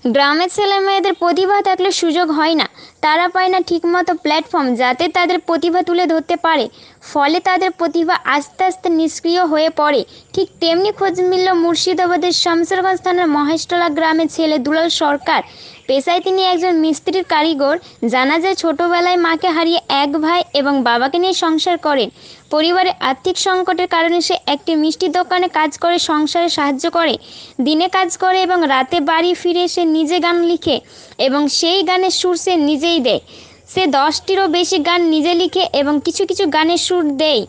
গ্রামের ছেলে মেয়েদের প্রতিভা থাকলে সুযোগ হয় না, তারা পায় না ঠিকমতো প্ল্যাটফর্ম যাতে তাদের প্রতিভা তুলে ধরতে পারে। ফলে তাদের প্রতিভা আস্তে আস্তে নিষ্ক্রিয় হয়ে পড়ে। ঠিক তেমনি খোঁজ মিলল মুর্শিদাবাদের শামসেরগঞ্জ থানার মহেশতলা গ্রামের ছেলে দুলাল সরকার। পেশায় তিনি একজন মিস্ত্রির কারিগর। জানা যায় ছোটবেলায় মাকে হারিয়ে এক ভাই এবং বাবাকে নিয়ে সংসার করেন। পরিবারে আর্থিক সংকটের কারণে সে একটি মিষ্টির দোকানে কাজ করে সংসারে সাহায্য করে। দিনে কাজ করে এবং রাতে বাড়ি ফিরে সে নিজে গান লিখে এবং সেই গানের সুর সে নিজেই দেয়। সে 10টিরও বেশি গান নিজে লিখে এবং কিছু কিছু গানের সুর দেয়।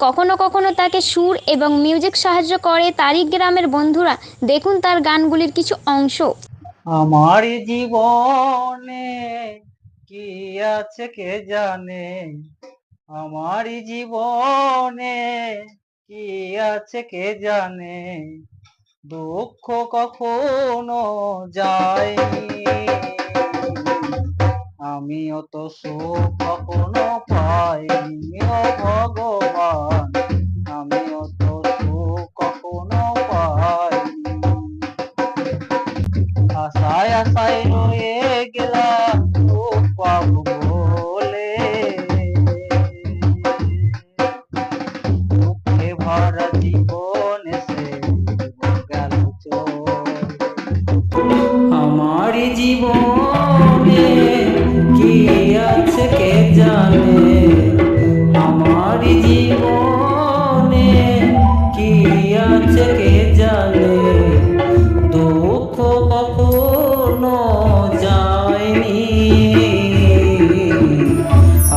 কখনো কখনো তাকে সুর এবং মিউজিক সাহায্য করে তারই গ্রামের বন্ধুরা। দেখুন তার গানগুলির কিছু অংশ। আমার জীবনে কি আছে কে জানে, আমার জীবনে কি আছে কে জানে, দুঃখ কখনো যায়নি, আমিও তো সুখ কখনো পাইনি। ও ভগবান, আমিও তো সুখ কখনো পাইনি। আশায় আশায় রয়ে গেলাম সুখ পাবো বলে, দুঃখে ভরা জীবন সে গেল চলে। আমার জীবনে কি আছে কে জানে, আমার জীবনে কি আছে কে জানে, দুঃখ কখনো যায়নি,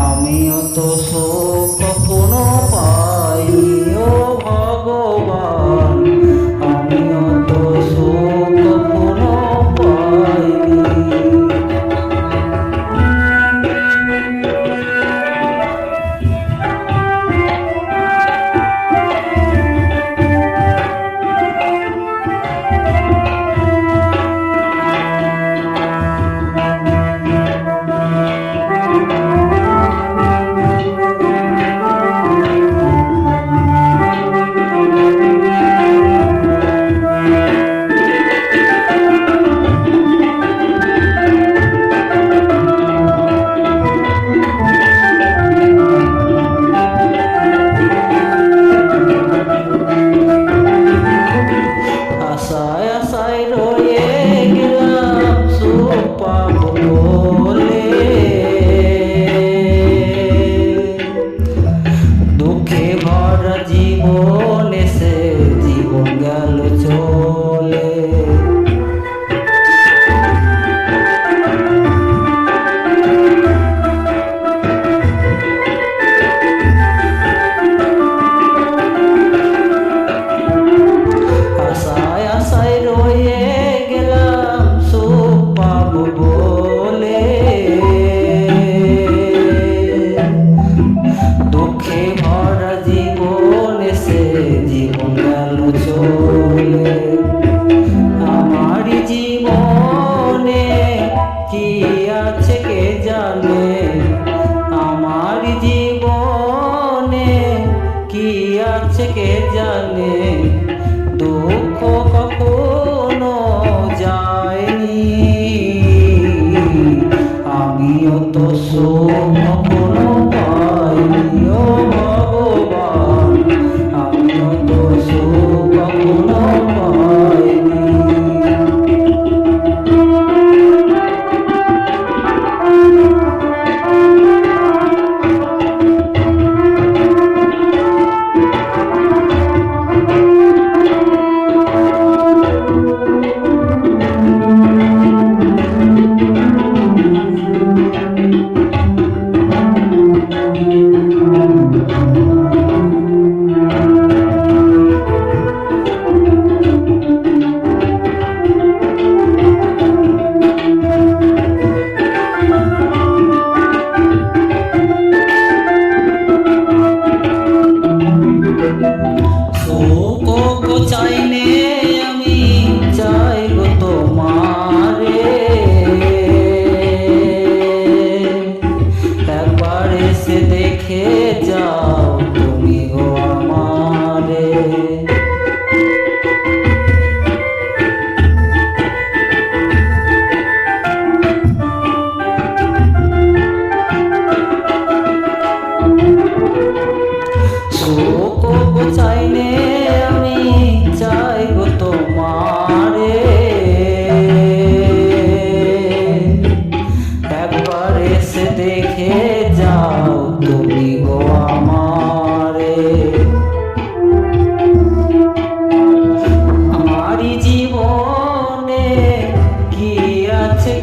আমিও তো সুখ কখনো পাইনি। ও ভগবান, আমিও তো সুখ কখনো পাইনি।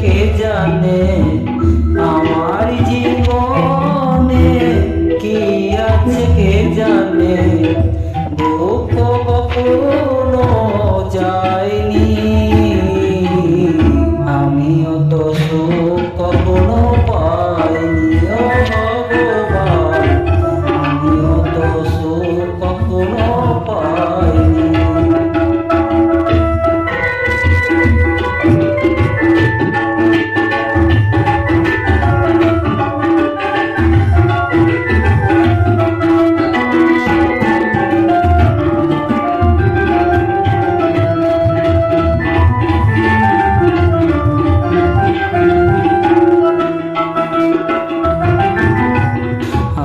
কে জানে আমার জীবনে কি আছে কে জানে দুঃখ কখনো যায়নি আমিও তো সুখ কখনো পাইনি ও ভগবান আমিও তো সুখ কখনো পাইনি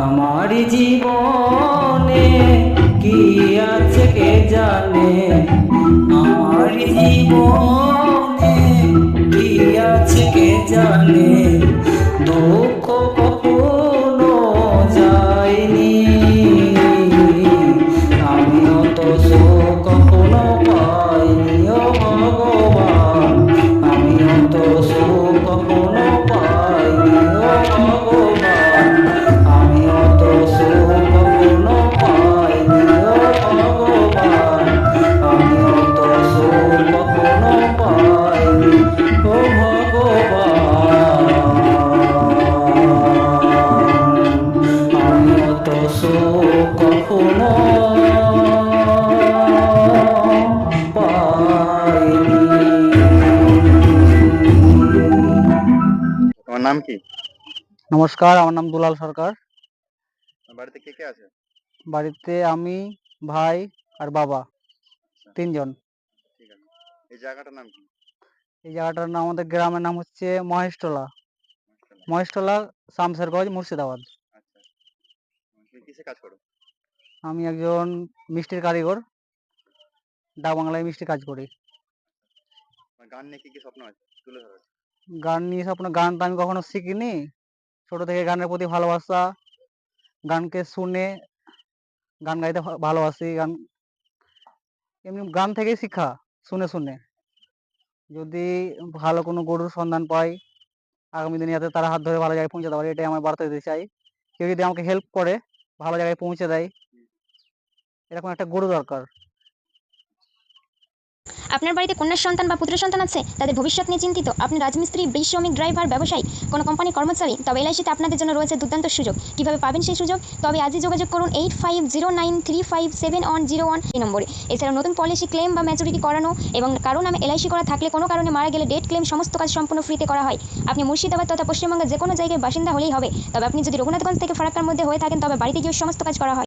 আমার জীবনে কি আছে কে জানে আমার জীবনে কি আছে কে জানে দুঃখ কখনো যায়নি আমিও তো সুখ কখনো পাইনি ও ভগবান আমিও তো সুখ কখনো পাইনি ও ভগবান আমিও তো সুখ কখনো পাইনি ও ভগবান আমিও তো সুখ কখনো পাইনি ও ভগবান আমিও তো সুখ কখনো পাইনি। তোমার নাম কি? নমস্কার, আমার নাম দুলাল সরকার। তোমার বাড়িতে কে কে আছে? বাড়িতে আমি, ভাই আর বাবা, আচ্ছা, ৩ জন। ঠিক আছে। এই জায়গাটার নাম কি? এই জায়গাটার নাম, আমাদের গ্রামের নাম হচ্ছে মহেশতলা। মাশাআল্লাহ। মহেশতলা, শামশেরগঞ্জ, মুর্শিদাবাদ। আচ্ছা, তুমি কিসে কাজ করো? আমি একজন মিষ্টির কারিগর, ডাক বাংলায় মিষ্টির কাজ করি। তোমার গান নিয়ে কি কি স্বপ্ন আছে তুলে ধরো। গান নিয়ে স্বপ্ন, গান তো আমি কখনো শিখিনি। ছোট থেকে গানের প্রতি ভালোবাসা, গানকে শুনে গান গাইতে ভালোবাসি। এমনি গান থেকেই শিক্ষা, শুনে শুনে। যদি ভালো কোনো গরুর সন্ধান পাই, আগামী দিনে যাতে তারা হাত ধরে ভালো জায়গায় পৌঁছাতে পারে, এটাই আমার বার্তা দিতে চাই। কেউ যদি আমাকে হেল্প করে, ভালো জায়গায় পৌঁছে দেয়, এরকম একটা গরু দরকার। আপনার বাড়িতে কন্যা সন্তান বা পুত্র সন্তান আছে, তাদের ভবিষ্যৎ নিয়ে চিন্তিত, আপনি রাজমিস্ত্রি, বৃষ শ্রমিক, ড্রাইভার, ব্যবসায়ী, কোনো কোম্পানির কর্মচারী, তবে এলআইসিতে আপনাদের জন্য রয়েছে দুর্দান্ত সুযোগ। কিভাবে পাবেন সেই সুযোগ? তবে আজই যোগাযোগ করুন 8509357101 এই নম্বরে। এছাড়াও নতুন পলিসি ক্লেম বা ম্যাচুরিটি করানো এবং কারো নামে এলআইসি করা থাকলে কোনো কারণে মারা গেলে ডেথ ক্লেম সমস্ত কাজ সম্পূর্ণ ফ্রিতে করা হয়। আপনি মুর্শিদাবাদ তথা পশ্চিমবঙ্গের যে কোনো জায়গায় বাসিন্দা হলেই হবে। তবে আপনি যদি রঘুনাথগঞ্জ থেকে ফারাক্কার মধ্যে হয়ে থাকেন, তবে বাড়িতে গিয়ে সমস্ত কাজ করা হয়।